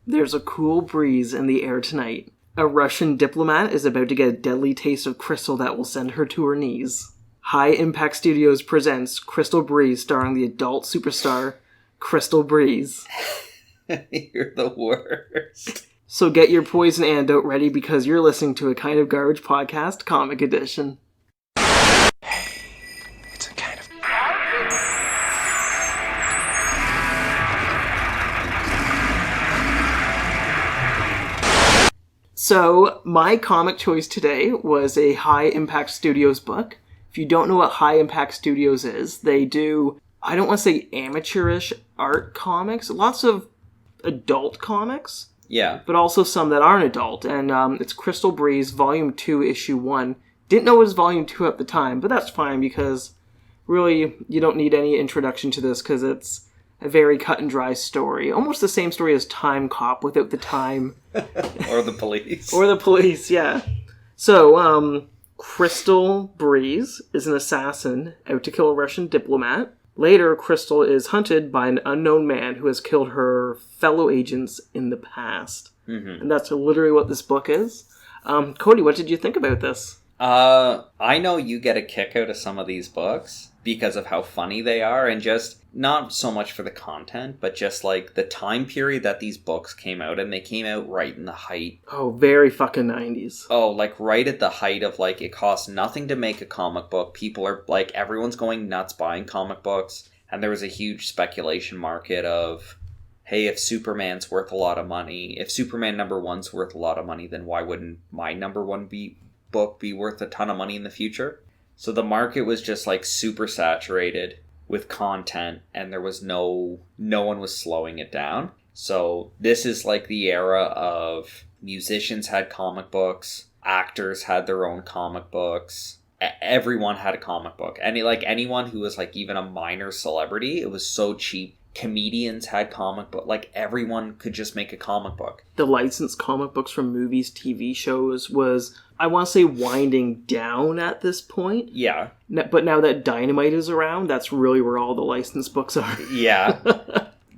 There's a cool breeze in the air tonight. A Russian diplomat is about to get a deadly taste of crystal that will send her to her knees. High Impact Studios presents Crystal Breeze starring the adult superstar Crystal Breeze. You're the worst. So get your poison antidote ready because you're listening to a Kind of Garbage podcast, Comic Edition. It's a kind of... So, my comic choice today was a High Impact Studios book. If you don't know what High Impact Studios is, they do, I don't want to say amateurish art comics, lots of adult comics. Yeah. But also some that aren't adult. And it's Crystal Breeze, Volume 2, Issue 1. Didn't know it was Volume 2 at the time, but that's fine because really you don't need any introduction to this because it's a very cut and dry story. Almost the same story as Time Cop without the time. Or the police. Or the police, yeah. So, Crystal Breeze is an assassin out to kill a Russian diplomat. Later, Crystal is hunted by an unknown man who has killed her fellow agents in the past. Mm-hmm. And that's literally what this book is. Cody, what did you think about this? I know you get a kick out of some of these books because of how funny they are, and just not so much for the content, but just like the time period that these books came out, and they came out right in the height. Oh, very fucking 90s. Oh, like right at the height of like, it costs nothing to make a comic book. People are like, everyone's going nuts buying comic books, and there was a huge speculation market of, hey, if Superman's worth a lot of money, if Superman #1's worth a lot of money, then why wouldn't my #1 book be worth a ton of money in the future? So the market was just like super saturated with content, and there was no one was slowing it down. So this is like the era of musicians had comic books, actors had their own comic books, everyone had a comic book. Anyone who was like even a minor celebrity, it was so cheap. Comedians had comic book, like everyone could just make a comic book. The licensed comic books from movies, TV shows was, I want to say, winding down at this point. Yeah. But now that Dynamite is around, that's really where all the licensed books are. Yeah.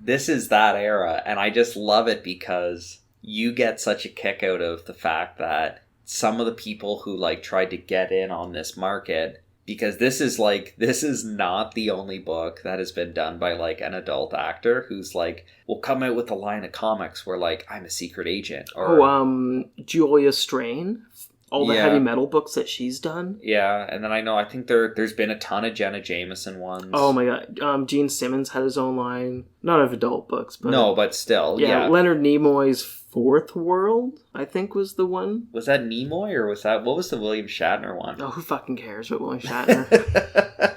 This is that era, and I just love it because you get such a kick out of the fact that some of the people who like tried to get in on this market, because this is not the only book that has been done by like an adult actor who's like, will come out with a line of comics where like, I'm a secret agent. Or Julia Strain. All the heavy metal books that she's done. Yeah, and then I think there's been a ton of Jenna Jameson ones. Oh my god. Gene Simmons had his own line. Not of adult books, but... No, but still, yeah. Leonard Nimoy's Fourth World, I think, was the one. Was that Nimoy, or what was the William Shatner one? Oh, who fucking cares about William Shatner?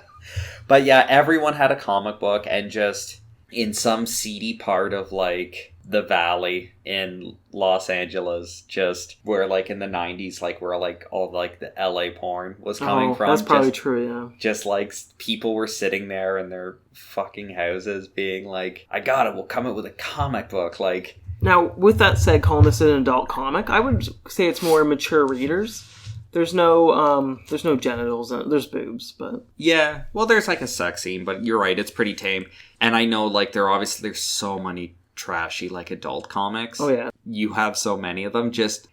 But yeah, everyone had a comic book, and just in some seedy part of like the valley in Los Angeles, just where like in the 90s, like where like all like the LA porn was coming from. That's probably true, yeah. Just like people were sitting there in their fucking houses being like, I got it, we'll come up with a comic book. Like, now, with that said, calling this an adult comic, I would say it's more mature readers. There's no genitals in it. There's boobs, but... Yeah, well, there's like a sex scene, but you're right, it's pretty tame. And I know like there's so many trashy like adult comics. Oh yeah. You have so many of them just...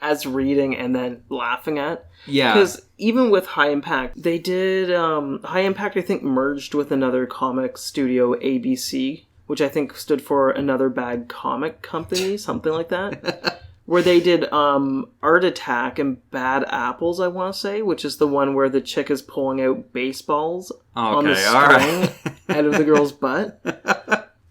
as reading and then laughing at. Yeah. Because even with High Impact, they did... High Impact, I think, merged with another comic studio, ABC, which I think stood for Another Bad Comic Company, something like that. Where they did Art Attack and Bad Apples, I want to say, which is the one where the chick is pulling out baseballs on the string out of the girl's butt.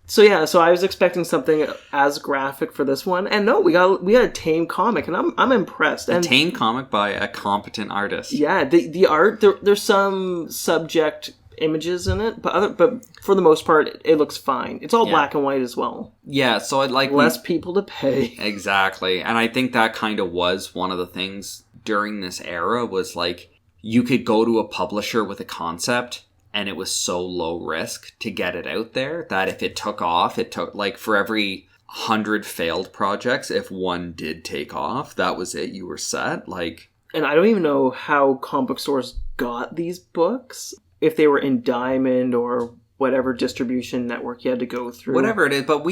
So I was expecting something as graphic for this one, and no, we got a tame comic, and I'm impressed. A tame comic by a competent artist. Yeah, the art, there's some subject images in it, but for the most part, it looks fine. It's all black and white as well. Yeah, so I'd like less people to pay. Exactly, and I think that kind of was one of the things during this era was like you could go to a publisher with a concept. And it was so low risk to get it out there that if it took off, it took like for every 100 failed projects, if one did take off, that was it. You were set. Like, and I don't even know how comic book stores got these books. If they were in Diamond or whatever distribution network you had to go through. Whatever it is, but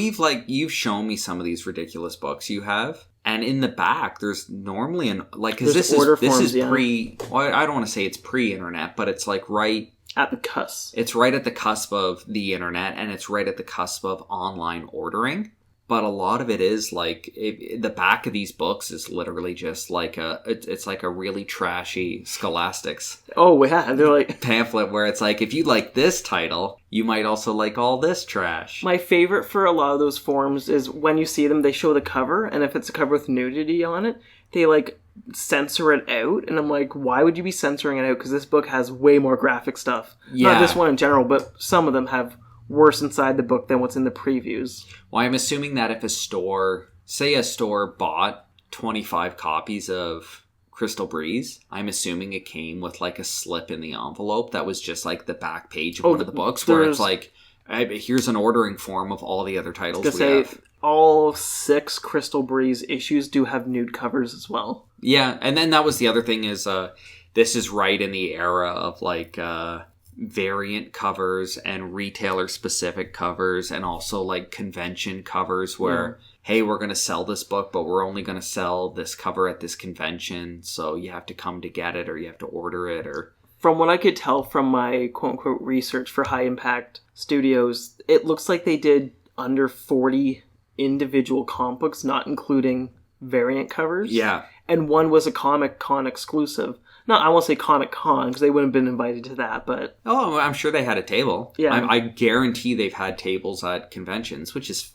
you've shown me some of these ridiculous books you have. And in the back, there's normally because this is pre, well, I don't want to say it's pre-internet, but it's like right at the cusp. It's right at the cusp of the internet, and it's right at the cusp of online ordering. But a lot of it is like the back of these books is literally just like it's like a really trashy Scholastics. Oh yeah, they're like pamphlet where it's like, if you like this title, you might also like all this trash. My favorite for a lot of those forums is when you see them, they show the cover, and if it's a cover with nudity on it, they like censor it out, and I'm like, why would you be censoring it out? Because this book has way more graphic stuff. Yeah. Not this one in general, but some of them have worse inside the book than what's in the previews. Well, I'm assuming that if a store bought 25 copies of Crystal Breeze, I'm assuming it came with like a slip in the envelope that was just like the back page of one of the books where it's like, here's an ordering form of all the other titles we have. All 6 Crystal Breeze issues do have nude covers as well. Yeah, and then that was the other thing is this is right in the era of like variant covers and retailer specific covers, and also like convention covers where hey, we're going to sell this book, but we're only going to sell this cover at this convention, so you have to come to get it, or you have to order it. Or from what I could tell from my quote-unquote research for High Impact Studios, it looks like they did under 40 individual comic books, not including variant covers. Yeah. And one was a Comic Con exclusive. No, I won't say Comic Con, because they wouldn't have been invited to that, but... Oh, I'm sure they had a table. Yeah. I guarantee they've had tables at conventions, which is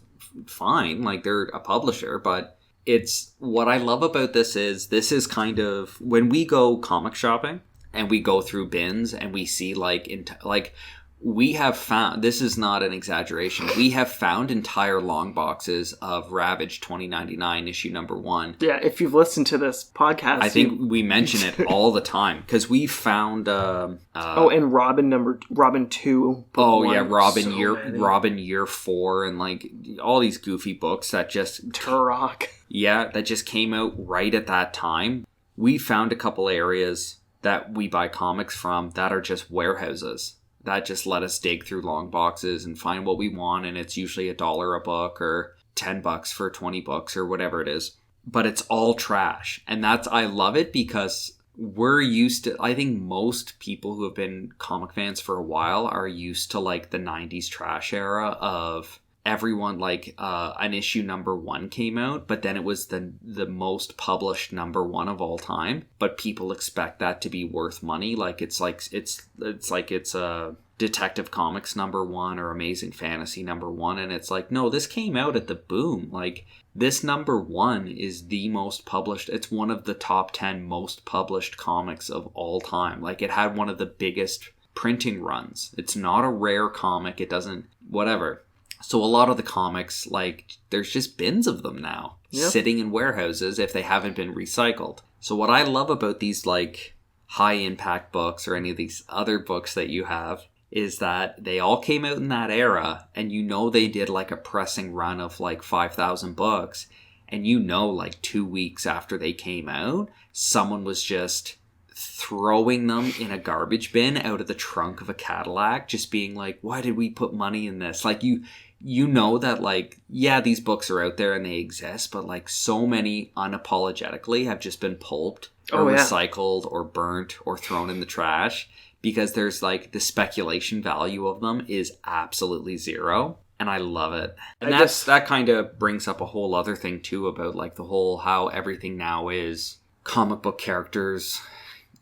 fine. Like, they're a publisher, but it's... What I love about this is kind of... When we go comic shopping, and we go through bins, and we see, we have found... This is not an exaggeration. We have found entire long boxes of Ravage 2099 issue number 1. Yeah, if you've listened to this podcast... I think we mention it all the time, because we found... and Robin 2. Oh, yeah, Robin Year 4, and like all these goofy books that just... Turok. Yeah, that just came out right at that time. We found a couple areas that we buy comics from that are just warehouses. That just let us dig through long boxes and find what we want, and it's usually $1 a book or $10 for 20 books or whatever it is. But it's all trash. And I love it because we're used to, I think most people who have been comic fans for a while are used to like the 90s trash era of everyone, like an issue number 1 came out, but then it was the most published number 1 of all time, but people expect that to be worth money. Like it's a Detective Comics number 1 or Amazing Fantasy number 1, and it's like, no, this came out at the boom. Like, this number 1 is the most published. It's one of the top 10 most published comics of all time. Like, it had one of the biggest printing runs. It's not a rare comic. It doesn't, whatever. So a lot of the comics, like, there's just bins of them now, sitting in warehouses if they haven't been recycled. So what I love about these, like, high-impact books or any of these other books that you have is that they all came out in that era, and you know they did, like, a pressing run of, like, 5,000 books, and you know, like, 2 weeks after they came out, someone was just throwing them in a garbage bin out of the trunk of a Cadillac, just being like, why did we put money in this? Like, you know that, like, yeah, these books are out there and they exist, but, like, so many unapologetically have just been pulped or recycled or burnt or thrown in the trash because there's, like, the speculation value of them is absolutely zero. And I love it. And that kind of brings up a whole other thing, too, about, like, the whole how everything now is comic book characters,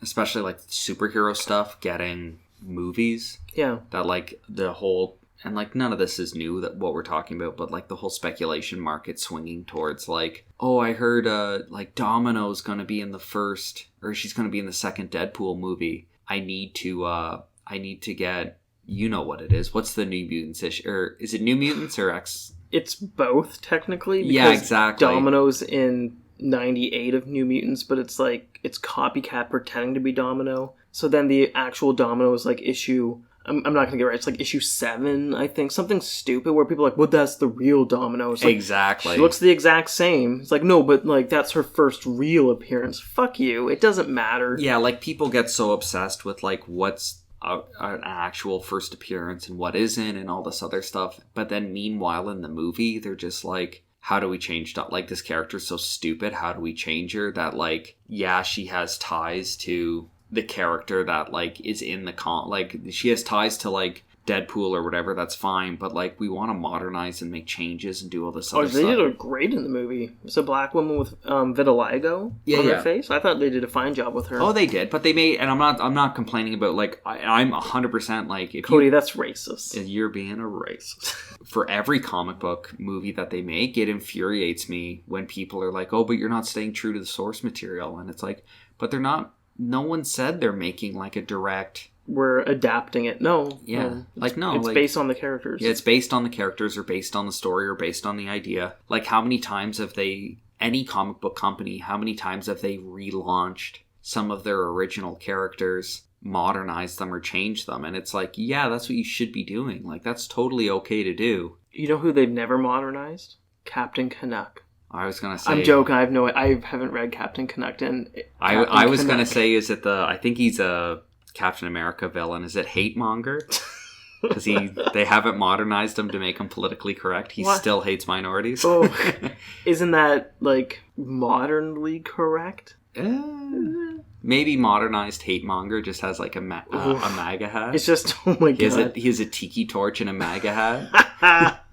especially, like, superhero stuff, getting movies. Yeah. That, like, the whole... And, like, none of this is new, that what we're talking about, but, like, the whole speculation market swinging towards, like, oh, I heard, like, Domino's gonna be in the first... Or she's gonna be in the second Deadpool movie. I need to get... You know what it is. What's the New Mutants issue? Or is it New Mutants or X? It's both, technically. Yeah, exactly. Domino's in 98 of New Mutants, but it's like, it's copycat pretending to be Domino. So then the actual Domino is like issue... I'm not going to get it right. It's like issue 7, I think. Something stupid where people are like, well, that's the real Domino. It's like, exactly. She looks the exact same. It's like, no, but like that's her first real appearance. Fuck you. It doesn't matter. Yeah, like people get so obsessed with like what's an actual first appearance and what isn't and all this other stuff. But then meanwhile in the movie, they're just like, how do we change that? Like, this character's so stupid. How do we change her? That, like, yeah, she has ties to the character that, like, is in the like, she has ties to, like, Deadpool or whatever, that's fine, but like we want to modernize and make changes and do all this other stuff. They did great in the movie. It's a black woman with vitiligo on her face. I thought they did a fine job with her. Oh, they did, but they made, and I'm not complaining about, like, I'm 100% like, if Cody, that's racist. You're being a racist. For every comic book movie that they make, it infuriates me when people are like, oh, but you're not staying true to the source material, and it's like, but they're not. No one said they're making like a direct. We're adapting it. No. Yeah. It's based on the characters. Yeah, it's based on the characters or based on the story or based on the idea. Like, how many times have any comic book company, how many times have they relaunched some of their original characters, modernized them or changed them? And it's like, yeah, that's what you should be doing. Like, that's totally okay to do. You know who they've never modernized? Captain Canuck. I was going to say... I'm joking. I haven't read Captain Canuck. And I was going to say, is it I think he's a Captain America villain. Is it Hate Monger? Because they haven't modernized him to make him politically correct. He still hates minorities. Oh, isn't that, like, modernly correct? Maybe modernized Hate Monger just has, like, a MAGA hat. It's just, oh my god. He has a tiki torch and a MAGA hat.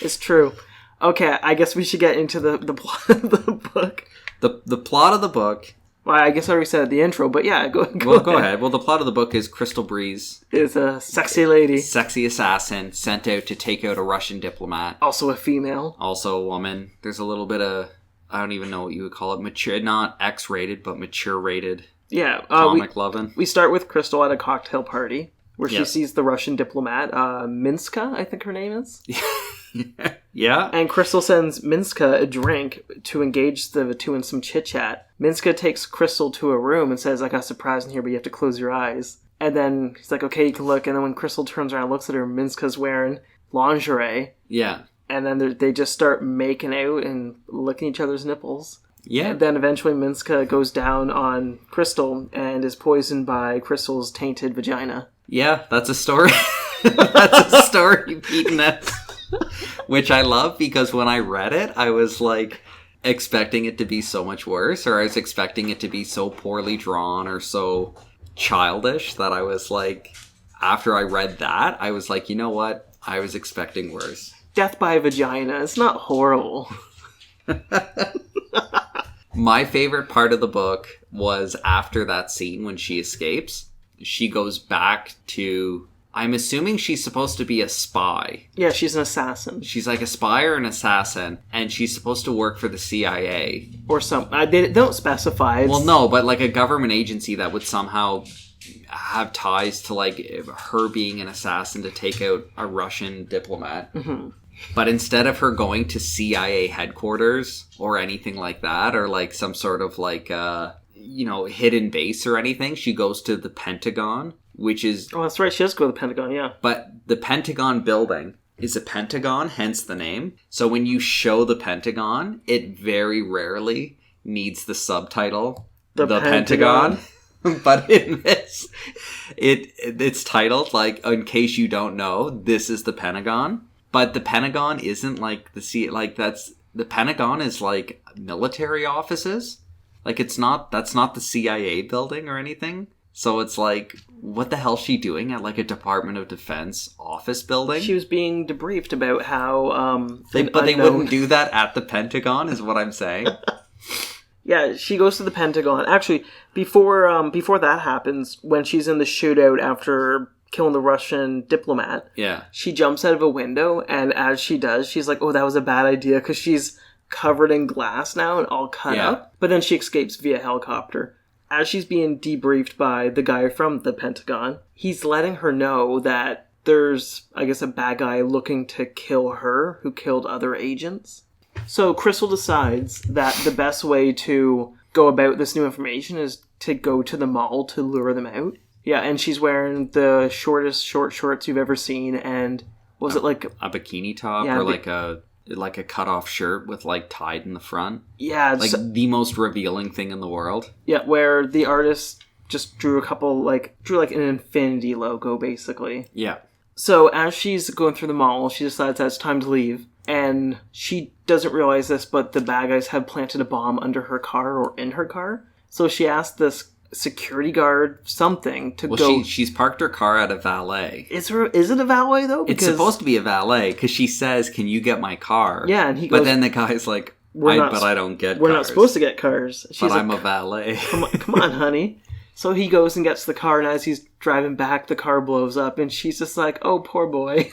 It's true. Okay, I guess we should get into the plot of the book. The plot of the book... Well, I guess I already said the intro, but yeah, go ahead. Well, the plot of the book is Crystal Breeze is a sexy lady. Sexy assassin sent out to take out a Russian diplomat. Also a female. Also a woman. There's a little bit of, I don't even know what you would call it, mature, not X-rated, but mature-rated. Yeah. Comic loving. We start with Crystal at a cocktail party where she sees the Russian diplomat, Minska, I think her name is. Yeah. And Crystal sends Minska a drink to engage the two in some chit-chat. Minska takes Crystal to a room and says, I got a surprise in here, but you have to close your eyes. And then he's like, okay, you can look. And then when Crystal turns around and looks at her, Minska's wearing lingerie. Yeah. And then they just start making out and licking each other's nipples. Yeah. And then eventually Minska goes down on Crystal and is poisoned by Crystal's tainted vagina. Yeah, that's a story. That's a story, Pete. Which I love, because when I read it, I was like expecting it to be so much worse, or I was expecting it to be so poorly drawn or so childish that I was like, after I read that, I was like, you know what? I was expecting worse. Death by vagina. It's not horrible. My favorite part of the book was after that scene when she escapes. She goes back to... I'm assuming she's supposed to be a spy. Yeah, she's an assassin. She's like a spy or an assassin, and she's supposed to work for the CIA. Or some... they don't specify. Well, no, but like a government agency that would somehow have ties to like her being an assassin to take out a Russian diplomat. Mm-hmm. But instead of her going to CIA headquarters or anything like that, or like some sort of like, hidden base or anything, she goes to the Pentagon. Which is... Oh, that's right. She does go to the Pentagon, yeah. But the Pentagon building is a pentagon, hence the name. So when you show the Pentagon, it very rarely needs the subtitle, The Pentagon. But in this, it's titled, like, in case you don't know, this is the Pentagon. But the Pentagon isn't like the Pentagon is like military offices. Like, that's not the CIA building or anything. So it's like, what the hell is she doing at like a Department of Defense office building? She was being debriefed about how... They wouldn't do that at the Pentagon, is what I'm saying. Yeah, she goes to the Pentagon. Actually, before that happens, when she's in the shootout after killing the Russian diplomat, she jumps out of a window, and as she does, she's like, oh, that was a bad idea, because she's covered in glass now and all cut up. But then she escapes via helicopter. As she's being debriefed by the guy from the Pentagon, he's letting her know that there's, I guess, a bad guy looking to kill her who killed other agents. So Crystal decides that the best way to go about this new information is to go to the mall to lure them out. Yeah, and she's wearing the shortest short shorts you've ever seen, and was it like... A bikini top or like a cut-off shirt with, like, tied in the front. Yeah. Like, the most revealing thing in the world. Yeah, where the artist just drew like an infinity logo, basically. Yeah. So as she's going through the mall, she decides that it's time to leave. And she doesn't realize this, but the bad guys have planted a bomb under her car or in her car. So she asked this security guard something to go... She's parked her car at a valet. Is it a valet, though? It's supposed to be a valet, because she says, can you get my car? Yeah, and he goes... But then the guy's like, I don't get cars. We're not supposed to get cars. But I'm a valet. Come on, honey. So he goes and gets the car, and as he's driving back, the car blows up, and she's just like, oh, poor boy.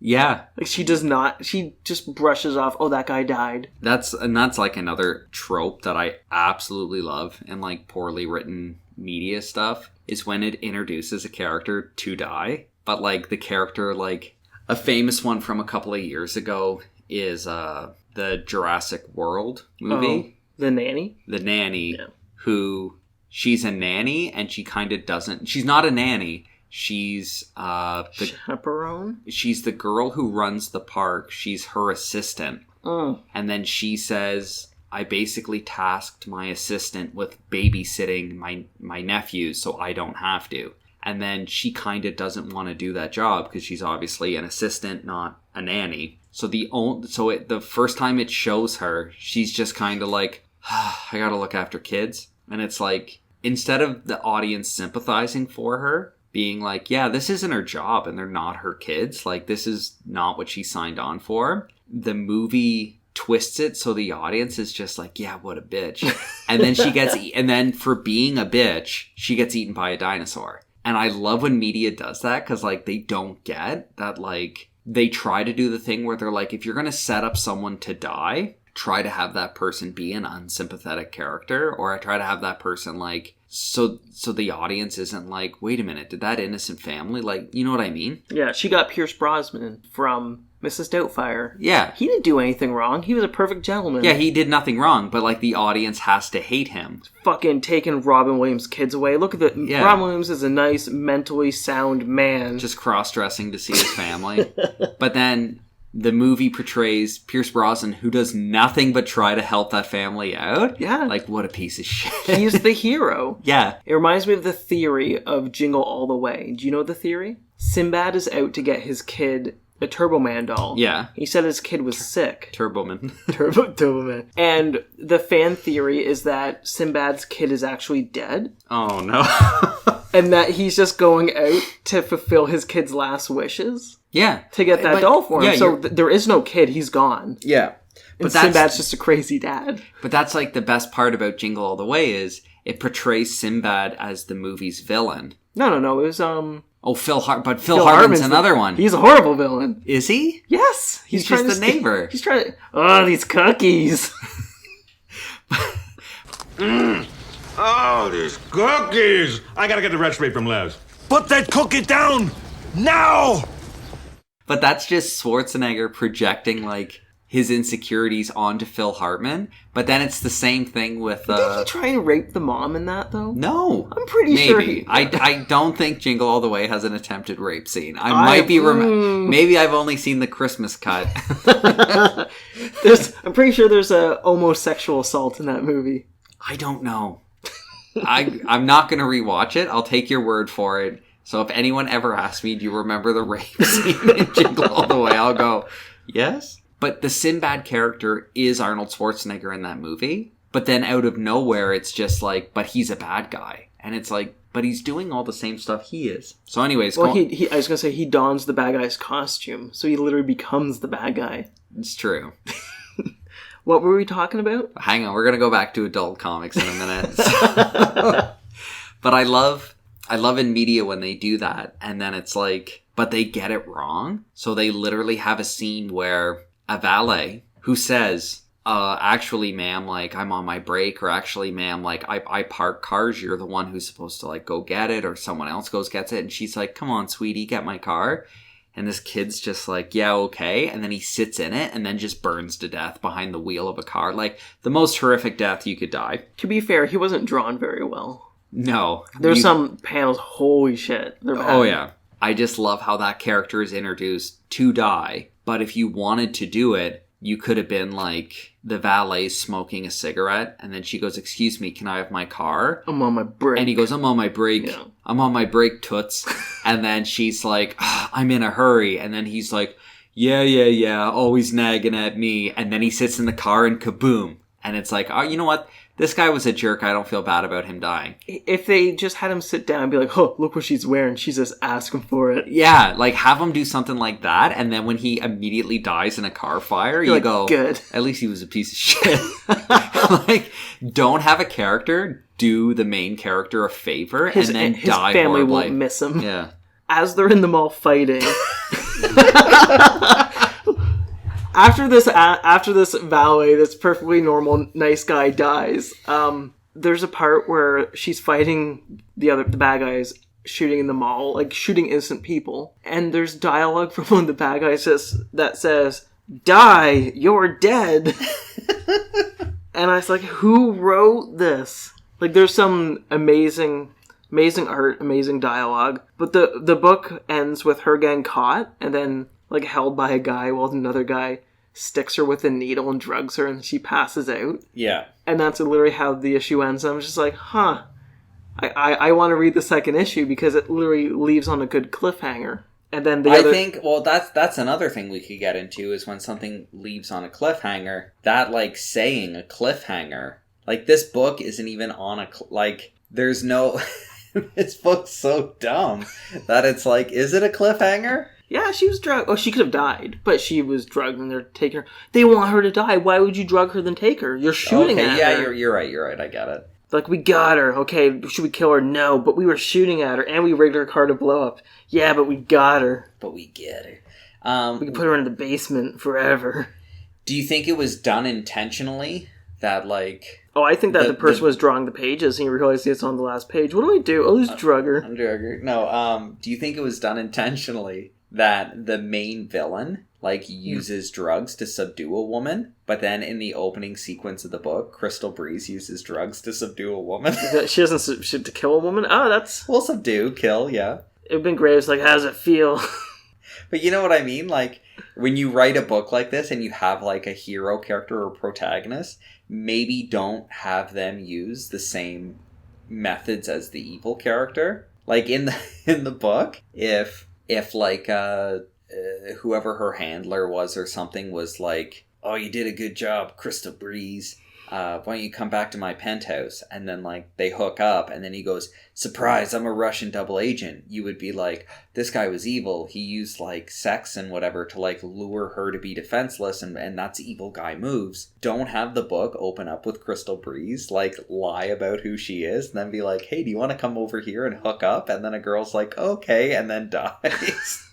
Yeah. Like, she just brushes off, oh, that guy died. That's like another trope that I absolutely love in like poorly written media stuff, is when it introduces a character to die. But like the character, like a famous one from a couple of years ago is the Jurassic World movie. Oh, The Nanny? The Nanny, yeah. Who she's a nanny and she kind of doesn't, she's not a nanny. She's chaperone? She's the girl who runs the park. She's her assistant. And then she says, I basically tasked my assistant with babysitting my nephews so I don't have to. And then she kind of doesn't want to do that job because she's obviously an assistant, not a nanny. So the first time it shows her, she's just kind of like, I gotta look after kids. And it's like, instead of the audience sympathizing for her, being like, yeah, this isn't her job and they're not her kids. Like, this is not what she signed on for. The movie twists it so the audience is just like, yeah, what a bitch. And then and then for being a bitch, she gets eaten by a dinosaur. And I love when media does that because, like, they don't get that, like, they try to do the thing where they're like, if you're going to set up someone to die, try to have that person be an unsympathetic character, or I try to have that person like, so the audience isn't like, wait a minute, did that innocent family, like, you know what I mean? Yeah, she got Pierce Brosnan from Mrs. Doubtfire. Yeah. He didn't do anything wrong. He was a perfect gentleman. Yeah, he did nothing wrong, but like the audience has to hate him. Fucking taking Robin Williams' kids away. Look at Robin Williams is a nice, mentally sound man. Just cross-dressing to see his family. But then the movie portrays Pierce Brosnan, who does nothing but try to help that family out. Yeah. Like, what a piece of shit. He's the hero. Yeah. It reminds me of the theory of Jingle All the Way. Do you know the theory? Sinbad is out to get his kid a Turbo Man doll. Yeah. He said his kid was sick. Turboman. Turboman. And the fan theory is that Sinbad's kid is actually dead. Oh, no. And that he's just going out to fulfill his kid's last wishes. Yeah. To get that doll for him. Yeah, so there is no kid. He's gone. Yeah. But Sinbad's just a crazy dad. But that's like the best part about Jingle All the Way is it portrays Sinbad as the movie's villain. No. It was, Oh, Phil Hartman's another one. He's a horrible villain. Is he? Yes. He's just the neighbor. He's trying to... Oh, these cookies. Oh, these cookies. I gotta get the recipe from Les. Put that cookie down now! But that's just Schwarzenegger projecting, like, his insecurities onto Phil Hartman. But then it's the same thing with... Did he try and rape the mom in that, though? No. I'm pretty sure he... I don't think Jingle All the Way has an attempted rape scene. Maybe I've only seen the Christmas cut. I'm pretty sure there's a homosexual assault in that movie. I don't know. I'm not going to rewatch it. I'll take your word for it. So if anyone ever asks me, do you remember the rape scene in Jingle All the Way? I'll go, yes. But the Sinbad character is Arnold Schwarzenegger in that movie. But then out of nowhere, it's just like, but he's a bad guy. And it's like, but he's doing all the same stuff he is. So anyways. Well, I was going to say, he dons the bad guy's costume. So he literally becomes the bad guy. It's true. What were we talking about? Hang on, we're going to go back to adult comics in a minute. But I love in media when they do that, and then it's like, but they get it wrong. So they literally have a scene where a valet who says, actually, ma'am, like, I'm on my break, or actually, ma'am, like, I park cars, you're the one who's supposed to, like, go get it, or someone else goes gets it, and she's like, come on, sweetie, get my car. And this kid's just like, yeah, okay. And then he sits in it and then just burns to death behind the wheel of a car. Like, the most horrific death you could die. To be fair, he wasn't drawn very well. No. There's some panels, holy shit. They're bad. Oh, yeah. I just love how that character is introduced to die. But if you wanted to do it, you could have been like the valet smoking a cigarette, and then she goes, "Excuse me, can I have my car?" I'm on my break. And he goes, "I'm on my break. Yeah. I'm on my break, toots." And then she's like, "I'm in a hurry." And then he's like, yeah, always nagging at me. And then he sits in the car and kaboom. And it's like, oh, you know what? This guy was a jerk. I don't feel bad about him dying. If they just had him sit down and be like, oh, look what she's wearing. She's just asking for it. Yeah, like have him do something like that. And then when he immediately dies in a car fire, you go, good. At least he was a piece of shit. Like, don't have a character do the main character a favor and then his die family horribly. won't miss him. Yeah. As they're in the mall fighting... After this valet, this perfectly normal, nice guy dies, there's a part where she's fighting the bad guys shooting in the mall, like shooting innocent people. And there's dialogue from one of the bad guys that says, "Die, you're dead." And I was like, who wrote this? Like, there's some amazing art, amazing dialogue. But the book ends with her getting caught and then like held by a guy while another guy sticks her with a needle and drugs her and she passes out. Yeah. And that's literally how the issue ends. I'm just like, I want to read the second issue because it literally leaves on a good cliffhanger. And then I think, well, that's another thing we could get into is when something leaves on a cliffhanger, that like saying a cliffhanger, like this book isn't even on a, there's no, this book's so dumb that it's like, is it a cliffhanger? Yeah, she was drugged. Oh, she could have died, but she was drugged and they're taking her. They want her to die. Why would you drug her then take her? You're shooting at her. Yeah, you're right. I get it. Like, we got her. Okay, should we kill her? No, but we were shooting at her and we rigged her car to blow up. Yeah, but we got her. But we get her. We can put her in the basement forever. Do you think it was done intentionally? That, like... Oh, I think that the person was drawing the pages and he realized it's on the last page. What do I do? Oh, just drug her. Drug her. No, do you think it was done intentionally that the main villain, like, uses drugs to subdue a woman, but then in the opening sequence of the book, Crystal Breeze uses drugs to subdue a woman? She doesn't to kill a woman? Oh, that's... Well, subdue, kill, yeah. It would have been great. It's like, how does it feel? But you know what I mean? Like, when you write a book like this and you have, like, a hero character or protagonist, maybe don't have them use the same methods as the evil character. Like, in the book, if like, whoever her handler was or something was like, "Oh, you did a good job, Crystal Breeze. Why don't you come back to my penthouse?" And then, like, they hook up, and then he goes, "Surprise, I'm a Russian double agent." You would be like, this guy was evil. He used, like, sex and whatever to, like, lure her to be defenseless, and that's evil guy moves. Don't have the book open up with Crystal Breeze, like, lie about who she is, and then be like, "Hey, do you want to come over here and hook up?" And then a girl's like, "Okay," and then dies.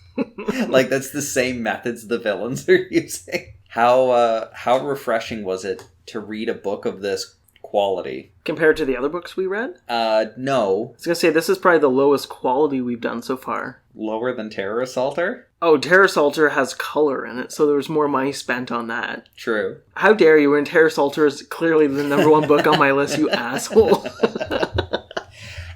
Like, that's the same methods the villains are using. How refreshing was it to read a book of this quality? Compared to the other books we read? No. I was going to say, this is probably the lowest quality we've done so far. Lower than Terror Assaulter? Oh, Terror Assaulter has color in it, so there was more money spent on that. True. How dare you, when Terror Assaulter is clearly the number one book on my list, you asshole.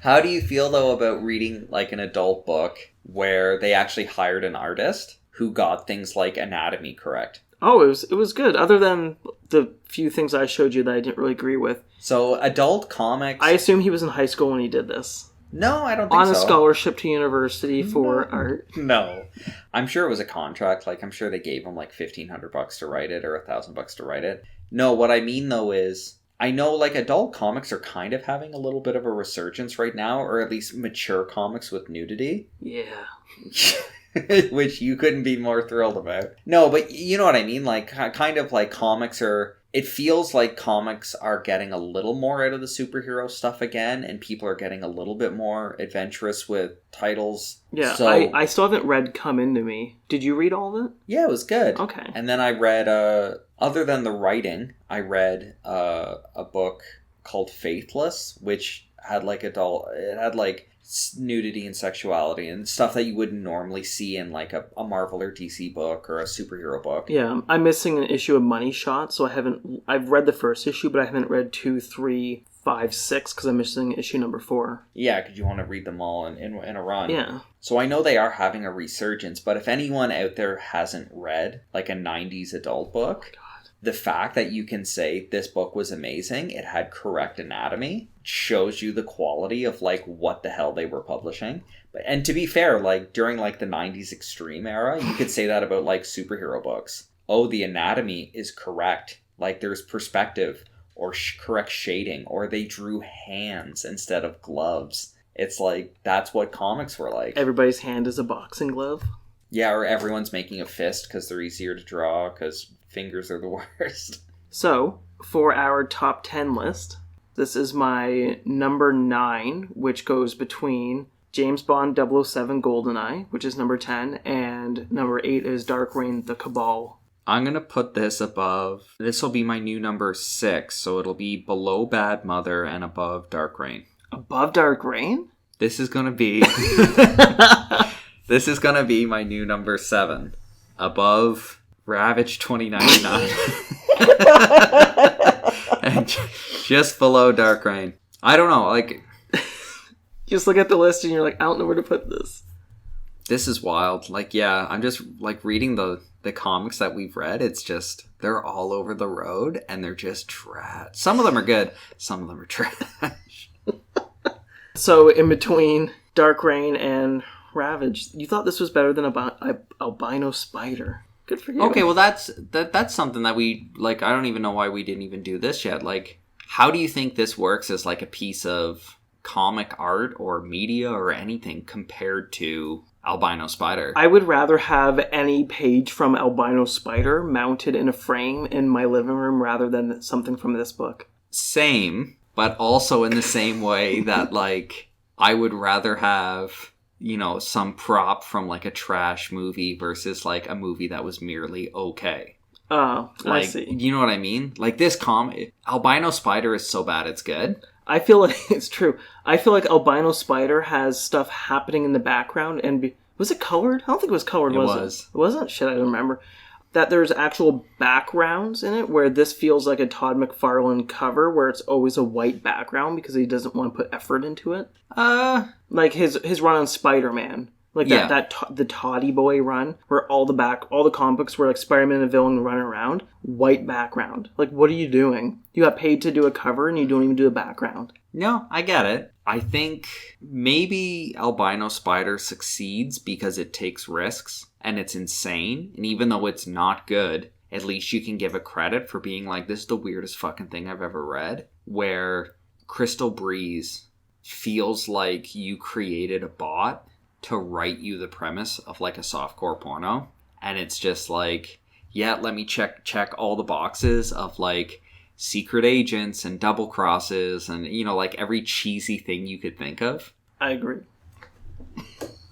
How do you feel, though, about reading, like, an adult book where they actually hired an artist who got things like anatomy correct? Oh, it was good, other than the few things I showed you that I didn't really agree with. So, adult comics... I assume he was in high school when he did this. No, I don't think so. On a scholarship to university for art. No. I'm sure it was a contract. Like, I'm sure they gave him, like, $1,500 to write it or $1,000 to write it. No, what I mean, though, is... I know, like, adult comics are kind of having a little bit of a resurgence right now, or at least mature comics with nudity. Yeah. Which you couldn't be more thrilled about. No, but you know what I mean? Like, kind of like comics are... It feels like comics are getting a little more out of the superhero stuff again, and people are getting a little bit more adventurous with titles. Yeah, so, I still haven't read Come Into Me. Did you read all of it? Yeah, it was good. Okay. And then I read, other than the writing, I read a book called Faithless, which had, like, it had, like, nudity and sexuality and stuff that you wouldn't normally see in, like, a Marvel or DC book or a superhero book. Yeah, I'm missing an issue of Money Shot, so I've read the first issue, but I haven't read 2, 3, 5, 6, because I'm missing issue number 4. Yeah, because you want to read them all in a run. Yeah. So I know they are having a resurgence, but if anyone out there hasn't read, like, a 90s adult book... Oh, God. the fact that you can say this book was amazing, it had correct anatomy, shows you the quality of, like, what the hell they were publishing. And to be fair, like, during, like, the 90s extreme era, you could say that about, like, superhero books. Oh, the anatomy is correct. Like, there's perspective or correct shading, or they drew hands instead of gloves. It's like, that's what comics were like. Everybody's hand is a boxing glove. Yeah, or everyone's making a fist because they're easier to draw because fingers are the worst. So, for our top 10 list, this is my number 9, which goes between James Bond 007 GoldenEye, which is number 10, and number 8 is Dark Reign, The Cabal. I'm going to put this above... This will be my new number 6, so it'll be below Bad Mother and above Dark Reign. Above Dark Reign? This is going to be... This is going to be my new number 7. Above Ravage 2099. And just below Dark Reign. I don't know, like... Just look at the list and you're like, I don't know where to put this. This is wild. Like, yeah, I'm just, like, reading the comics that we've read. It's just, they're all over the road, and they're just trash. Some of them are good. Some of them are trash. So, in between Dark Reign and Ravage, you thought this was better than Albino Spider. Good for you. Okay, well, that's something that we, like, I don't even know why we didn't even do this yet. Like, how do you think this works as, like, a piece of comic art or media or anything compared to Albino Spider? I would rather have any page from Albino Spider mounted in a frame in my living room rather than something from this book. Same, but also in the same way that, like, I would rather have, you know, some prop from, like, a trash movie versus, like, a movie that was merely okay. Oh, like, I see. You know what I mean? Like, this Albino Spider is so bad it's good. I feel like it's true. I feel like Albino Spider has stuff happening in the background, and was it colored? I don't think it was colored. It wasn't. Shit, I don't remember. That there's actual backgrounds in it, where this feels like a Todd McFarlane cover, where it's always a white background because he doesn't want to put effort into it. Like his run on Spider-Man. Like the Toddy Boy run, where all the comic books where like Spider-Man and the villain run around, white background. Like, what are you doing? You got paid to do a cover and you don't even do a background. No, I get it. I think maybe Albino Spider succeeds because it takes risks and it's insane. And even though it's not good, at least you can give it credit for being like, this is the weirdest fucking thing I've ever read. Where Crystal Breeze feels like you created a bot to write you the premise of like a softcore porno, and it's just like, yeah, let me check all the boxes of like secret agents and double crosses and, you know, like every cheesy thing you could think of. I agree.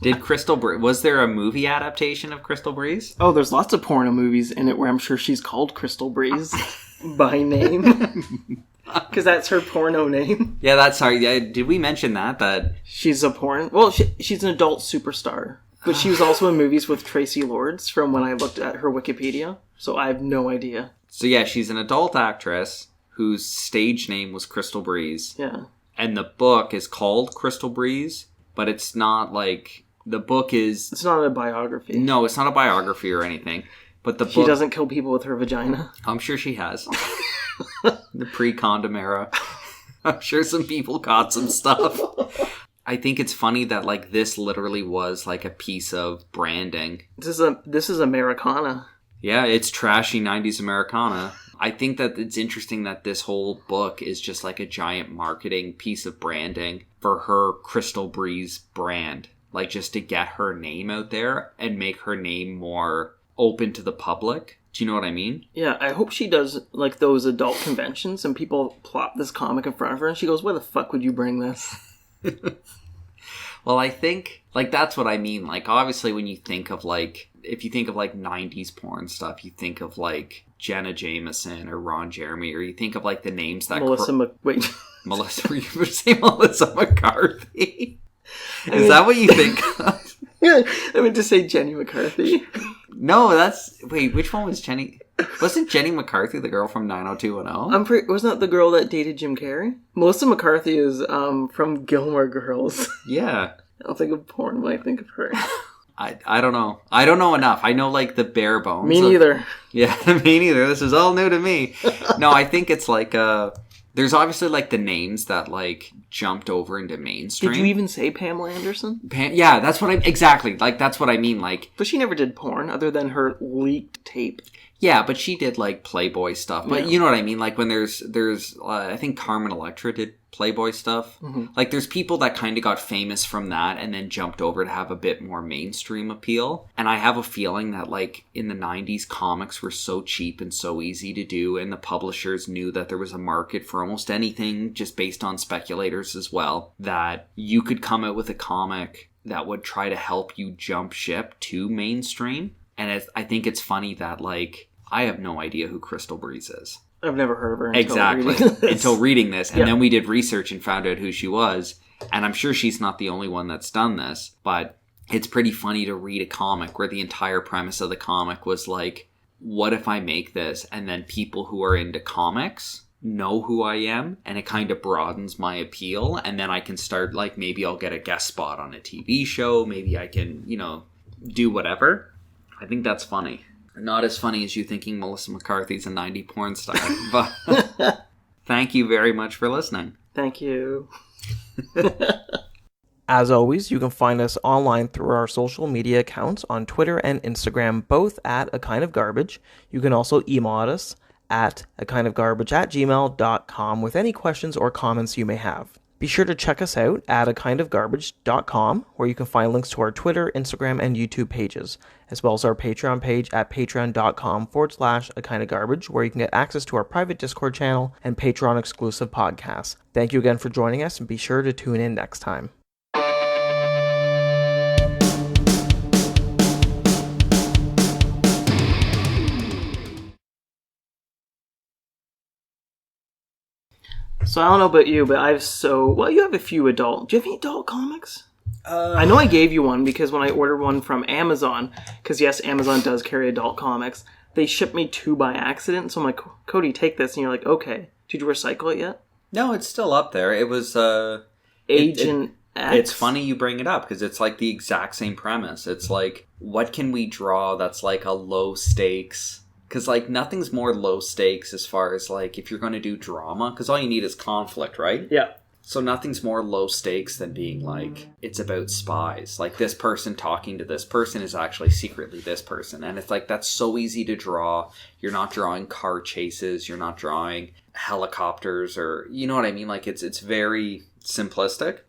Did was there a movie adaptation of Crystal Breeze? Oh, there's lots of porno movies in it where I'm sure she's called Crystal Breeze by name. Because that's her porno name. Yeah, that's sorry. Yeah, did we mention that she's a porn? Well, she's an adult superstar, but she was also in movies with Tracy Lords. From when I looked at her Wikipedia, so I have no idea. So yeah, she's an adult actress whose stage name was Crystal Breeze. Yeah, and the book is called Crystal Breeze, but it's not like the book is. It's not a biography. No, it's not a biography or anything. But the book, she doesn't kill people with her vagina. I'm sure she has. The pre-condom era. I'm sure some people caught some stuff. I think it's funny that like this literally was like a piece of branding. This is Americana. Yeah, it's trashy 90s Americana. I think that it's interesting that this whole book is just like a giant marketing piece of branding for her Crystal Breeze brand. Like just to get her name out there and make her name more open to the public. Do you know what I mean? Yeah, I hope she does, like, those adult conventions and people plop this comic in front of her and she goes, why the fuck would you bring this? Well, I think, like, that's what I mean. Like, obviously, when you think of, like, if you think of, like, 90s porn stuff, you think of, like, Jenna Jameson or Ron Jeremy, or you think of, like, the names that... Melissa Were you going to say Melissa McCarthy? Is that what you think of? Yeah, I meant to say Jenny McCarthy. No, wait, which one was Jenny? Wasn't Jenny McCarthy the girl from 90210? Wasn't that the girl that dated Jim Carrey? Melissa McCarthy is from Gilmore Girls. Yeah. I don't think of porn when I think of her. I don't know. I don't know enough. I know like the bare bones. Me neither. Yeah, me neither. This is all new to me. No, I think it's like there's obviously like the names that like jumped over into mainstream. Did you even say Pamela Anderson? Yeah, that's what exactly. Like that's what I mean. Like, but she never did porn other than her leaked tape. Yeah, but she did like Playboy stuff. But you know what I mean? Like when there's I think Carmen Electra did Playboy stuff. Mm-hmm. Like there's people that kind of got famous from that and then jumped over to have a bit more mainstream appeal. And I have a feeling that like in the 90s, comics were so cheap and so easy to do, and the publishers knew that there was a market for almost anything just based on speculators as well, that you could come out with a comic that would try to help you jump ship to mainstream. And I think it's funny that, like, I have no idea who Crystal Breeze is. I've never heard of her until reading this. And then we did research and found out who she was. And I'm sure she's not the only one that's done this. But it's pretty funny to read a comic where the entire premise of the comic was like, what if I make this? And then people who are into comics know who I am. And it kind of broadens my appeal. And then I can start, like, maybe I'll get a guest spot on a TV show. Maybe I can, you know, do whatever. I think that's funny. Not as funny as you thinking Melissa McCarthy's a 90s porn star. But thank you very much for listening. Thank you. As always, you can find us online through our social media accounts on Twitter and Instagram, both at A Kind of Garbage. You can also email us at akindofgarbage@gmail.com with any questions or comments you may have. Be sure to check us out at akindofgarbage.com, where you can find links to our Twitter, Instagram, and YouTube pages, as well as our Patreon page at patreon.com/akindofgarbage, where you can get access to our private Discord channel and Patreon-exclusive podcasts. Thank you again for joining us, and be sure to tune in next time. So I don't know about you, but you have a few adult. Do you have any adult comics? I know I gave you one because when I ordered one from Amazon, because yes, Amazon does carry adult comics, they shipped me 2 by accident. So I'm like, Cody, take this. And you're like, okay. Did you recycle it yet? No, it's still up there. It was Agent X. It's funny you bring it up because it's like the exact same premise. It's like, what can we draw that's like a low stakes? Because, like, nothing's more low stakes as far as, like, if you're going to do drama. Because all you need is conflict, right? Yeah. So nothing's more low stakes than being, like, it's about spies. Like, this person talking to this person is actually secretly this person. And it's, like, that's so easy to draw. You're not drawing car chases. You're not drawing helicopters or... You know what I mean? Like, it's very simplistic,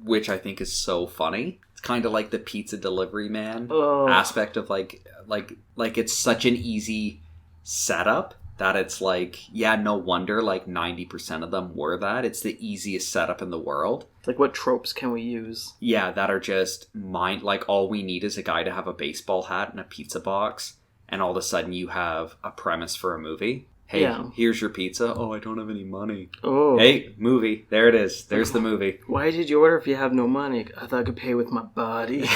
which I think is so funny. It's kind of like the pizza delivery man aspect of, like it's such an easy... setup that it's like, yeah, no wonder like 90% of them were that. It's the easiest setup in the world. Like, what tropes can we use? Yeah, that are just like all we need is a guy to have a baseball hat and a pizza box, and all of a sudden you have a premise for a movie. Hey, here's your pizza. Oh, I don't have any money. Oh. Hey, movie. There it is. There's the movie. Why did you order if you have no money? I thought I could pay with my body.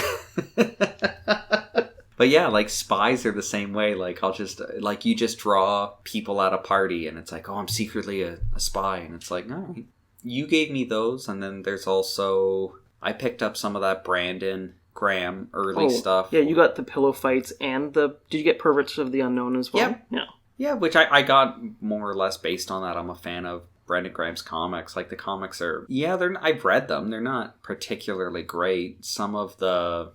But yeah, like, spies are the same way. Like, you just draw people at a party, and it's like, oh, I'm secretly a spy. And it's like, no, you gave me those. And then there's also, I picked up some of that Brandon Graham early stuff. Yeah, you got the pillow fights and did you get Perverts of the Unknown as well? Yeah. Yeah, which I got more or less based on that. I'm a fan of Brandon Graham's comics. Like, the comics are, I've read them. They're not particularly great. Some of the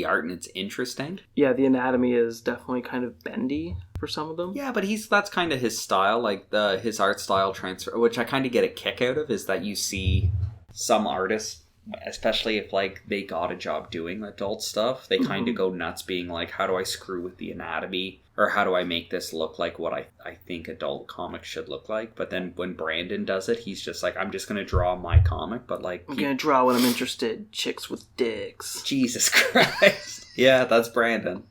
art, and it's interesting. Yeah, the anatomy is definitely kind of bendy for some of them. Yeah, but that's kind of his style, like his art style transfer, which I kind of get a kick out of, is that you see some artists, especially if like they got a job doing adult stuff, they kind of go nuts being like, how do I screw with the anatomy? Or how do I make this look like what I think adult comics should look like? But then when Brandon does it, he's just like, I'm just going to draw my comic, but like... I'm going to draw when I'm interested. Chicks with dicks. Jesus Christ. Yeah, that's Brandon.